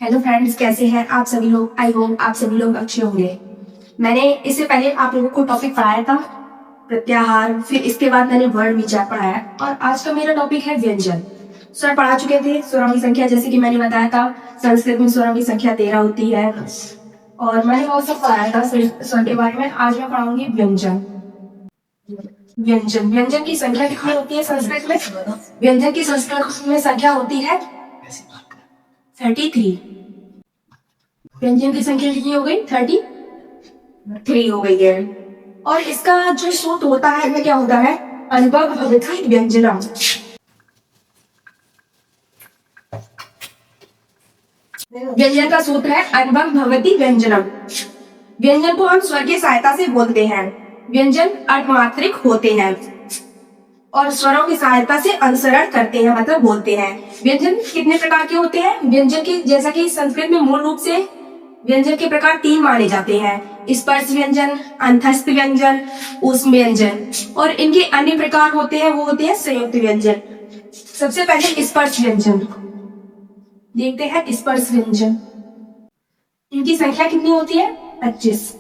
Hello friends, कैसे हैं आप सभी लोग। आई होप आप सभी लोग अच्छे होंगे। मैंने इससे पहले आप लोगों को टॉपिक पढ़ाया था प्रत्याहार, फिर इसके बाद मैंने वर्ण विचार पढ़ाया और आज का मेरा टॉपिक है व्यंजन। स्वर पढ़ा चुके थे, स्वरों की संख्या जैसे कि मैंने बताया था संस्कृत में स्वरों की संख्या 13 होती है और मैंने बहुत सब पढ़ाया था स्वर के बारे में। आज मैं पढ़ाऊंगी व्यंजन। व्यंजन व्यंजन की संख्या कितनी होती है संस्कृत में? व्यंजन की संस्कृत में संख्या होती है 33। व्यंजन की संख्या कितनी हो गई? 33 हो गई है। और इसका जो सूत्र होता है वो क्या होता है? अनुभव भवति व्यंजनम। व्यंजन का सूत्र है अनुभव भवति व्यंजनम। व्यंजन को हम स्वर की सहायता से बोलते हैं। व्यंजन अर्थमात्रिक होते हैं और स्वरों की सहायता से अनुसरण करते हैं, मतलब बोलते हैं। व्यंजन कितने प्रकार के होते हैं? व्यंजन की जैसा कि संस्कृत में मूल रूप से व्यंजन के प्रकार 3 माने जाते हैं: स्पर्श व्यंजन, अंतस्थ व्यंजन, ऊष्म व्यंजन। और इनके अन्य प्रकार होते हैं, वो होते हैं संयुक्त व्यंजन। सबसे पहले स्पर्श व्यंजन देखते हैं। स्पर्श व्यंजन इनकी संख्या कितनी होती है? 25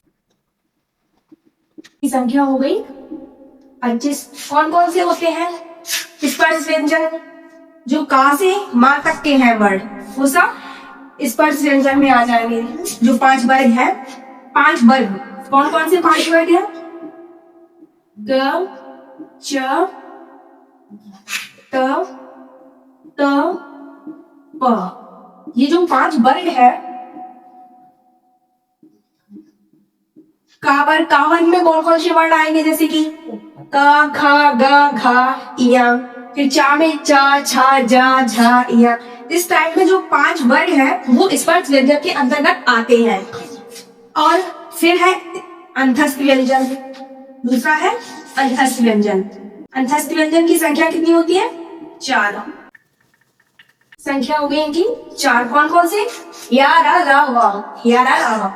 की संख्या हो गई 25। कौन कौन से होते हैं स्पर्श व्यंजन? जो का से मां तक के हैं वर्ड, वो सब स्पर्श व्यंजन में आ जाएंगे। जो 5 वर्ग है, 5 वर्ग कौन कौन से 5 वर्ग है? ग, च, त, त, प। ये जो 5 वर्ग है, का वर्ग में कौन कौन से वर्ण आएंगे? जैसे कि का, खा, गा, घा, इया। फिर चा में चा, छा, जा, झा, इया। इस टाइप में जो 5 वर्ग है वो स्पर्श व्यंजन के अंतर्गत आते हैं। और फिर है अंतस्थ व्यंजन। दूसरा है अंतस्थ व्यंजन। अंतस्थ व्यंजन की संख्या कितनी होती है? 4। संख्या हो गई इनकी 4। कौन कौन से? या, रा, रा, वा, या, रा, रा, वा।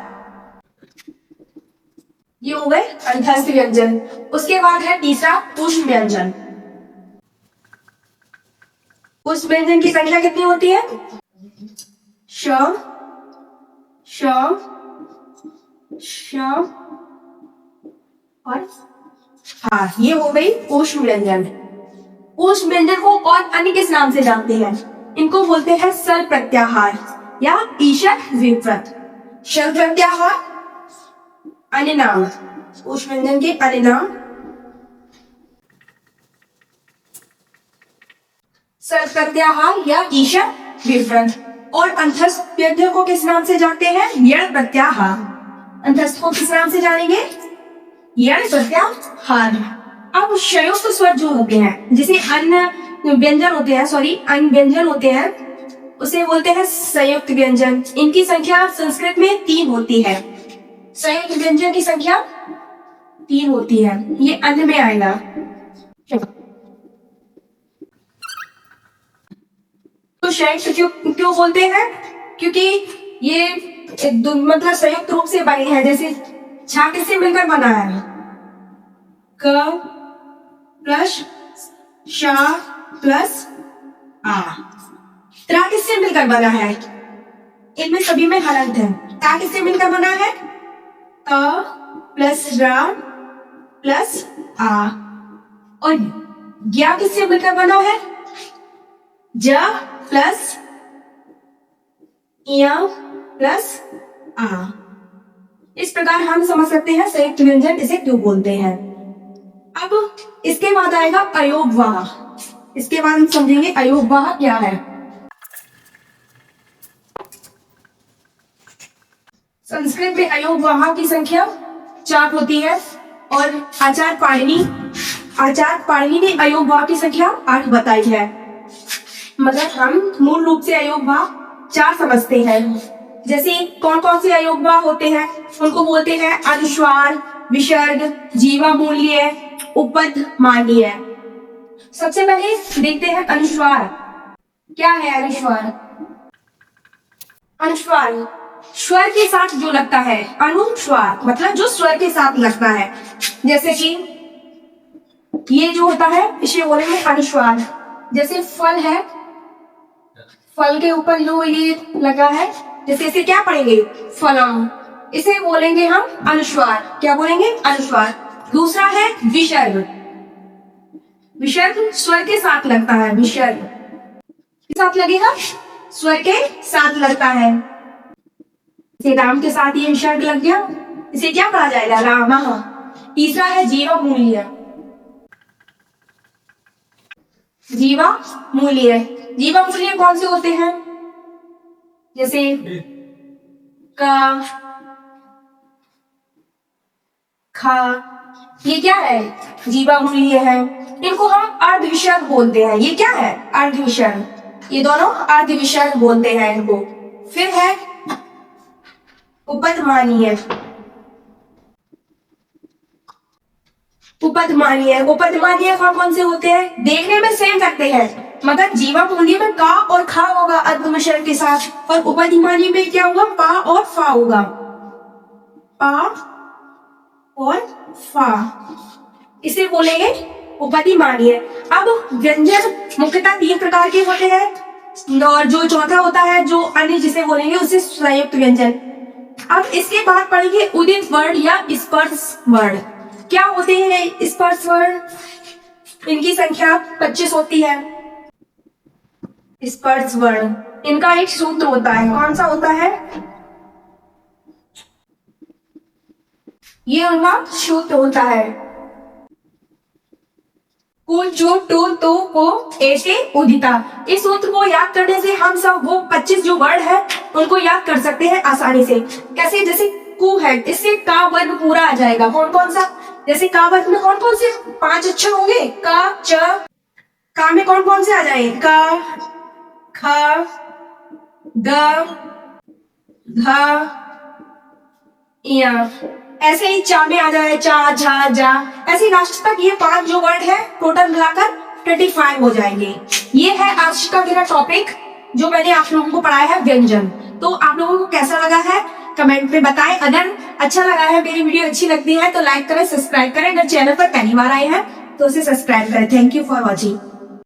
ये हो गए अंतस्थ व्यंजन। उसके बाद है तीसरा ऊष्म व्यंजन। उस व्यंजन की संख्या कितनी होती है? श, श, श और हाँ, ये हो गई ऊष्म व्यंजन। ऊष्म व्यंजन को और अन्य किस नाम से जानते हैं? इनको बोलते हैं शल प्रत्याहार या ईषद विपृत। शल प्रत्याहार अन्य नाम, ऊष्म व्यंजन के अन्य नाम शल प्रत्याहार या ईषद विपृत। और अंतस्थ व्यंजन को किस नाम से जानते हैं? यण प्रत्याहार। अंतस्थ को किस नाम से जानेंगे? यण प्रत्याहार। अब संयुक्त स्वर जो होते हैं, जिसे अन्य व्यंजन होते हैं, अन्य व्यंजन होते हैं, उसे बोलते हैं संयुक्त व्यंजन। इनकी संख्या संस्कृत में 3 होती है। संयुक्त व्यंजन की संख्या 3 होती है। ये अन्य में आएगा। तो संयुक्त क्यों बोलते हैं? क्योंकि ये मतलब संयुक्त रूप से बने हैं। जैसे छा किससे मिलकर बना है? क प्लस शा प्लस आ। त्रा किससे मिलकर बना है? इनमें सभी में हलंत है। ता किससे मिलकर बना है? त प्लस रा प्लस आ। और ज्ञा किससे मिलकर बना है? ज प्लस या प्लस आ। इस प्रकार हम समझ सकते हैं संयुक्त व्यंजन इसे क्यों बोलते हैं। अब इसके बाद आएगा अयोगवाह। इसके बाद हम समझेंगे अयोगवाह क्या है। संस्कृत में अयोगवाह की संख्या 4 होती है और आचार्य पाणिनि ने अयोगवाह की संख्या 8 बताई है। मतलब हम मूल रूप से अयोगवाह 4 समझते हैं। जैसे कौन कौन से अयोगवाह होते हैं? उनको बोलते हैं अनुस्वार, विसर्ग, जीवा मूल्य, उपपद, माननीय। सबसे पहले देखते हैं अनुस्वार। क्या है अनुस्वार? अनुस्वार स्वर के साथ जो लगता है। अनुस्वार मतलब जो स्वर के साथ लगता है। जैसे कि ये जो होता है इसे बोलेंगे अनुस्वार। जैसे फल है, फल के ऊपर जो ये लगा है जैसे इसे क्या पढ़ेंगे, फलम, इसे बोलेंगे हम अनुस्वार। क्या बोलेंगे, अनुस्वार। दूसरा है विसर्ग। विसर्ग स्वर के साथ लगता है, विसर्ग के साथ लगेगा, स्वर के साथ लगता है। इसे राम के साथ ये विसर्ग लग गया, इसे क्या पढ़ा जाएगा, रामा। तीसरा है जीवा मूल्य। जीवा मूल्य, जीवा मूल्य कौन से होते हैं, जैसे का, खा, ये क्या है, जीवा मूल्य है। इनको हम अर्ध विसर्ग बोलते हैं। ये क्या है, अर्ध विसर्ग, ये दोनों अर्ध विसर्ग बोलते हैं इनको। फिर है उपधमानीय। उपधमानीय, उपधमानीय कौन से होते हैं, देखने में सेम लगते हैं, मगर जीवा मूल्य में का और खा होगा अर्ध विसर्ग के साथ, और उपधमानीय में क्या होगा, पा और फा होगा, पा और फा, इसे बोलेंगे उपधमानीय। अब व्यंजन मुख्यतः 3 प्रकार के होते हैं, और जो चौथा होता है जो अन्य जिसे बोलेंगे उसे संयुक्त व्यंजन। अब इसके बाद पढ़ेंगे उदित वर्ण या स्पर्श वर्ण। क्या होते हैं स्पर्श वर्ण, इनकी संख्या 25 होती है। स्पर्श वर्ण, इनका एक सूत्र होता है, कौन सा होता है, ये उनका सूत्र होता है, कुल जो टो तो को ऐसे उदिता। इस सूत्र को याद करने से हम सब वो 25 जो वर्ड है उनको याद कर सकते हैं आसानी से। कैसे, जैसे कु है, इससे का वर्ग पूरा आ जाएगा। कौन कौन सा, जैसे का वर्ग में कौन कौन से 5 अक्षर होंगे, का, च, का में कौन कौन से आ जाएंगे, का, ख, ग, घ, या। ऐसे ही चा में आ जाए चा, झा, जा, ऐसे लास्ट तक ये 5 जो वर्ड है टोटल मिलाकर 25 हो जाएंगे। ये है आज का मेरा टॉपिक जो मैंने आप लोगों को पढ़ाया है, व्यंजन। तो आप लोगों को कैसा लगा है कमेंट में बताएं। अगर अच्छा लगा है, मेरी वीडियो अच्छी लगती है तो लाइक करें, सब्सक्राइब करें। अगर चैनल पर पहली बार आए हैं तो उसे सब्सक्राइब करें। Thank you for watching.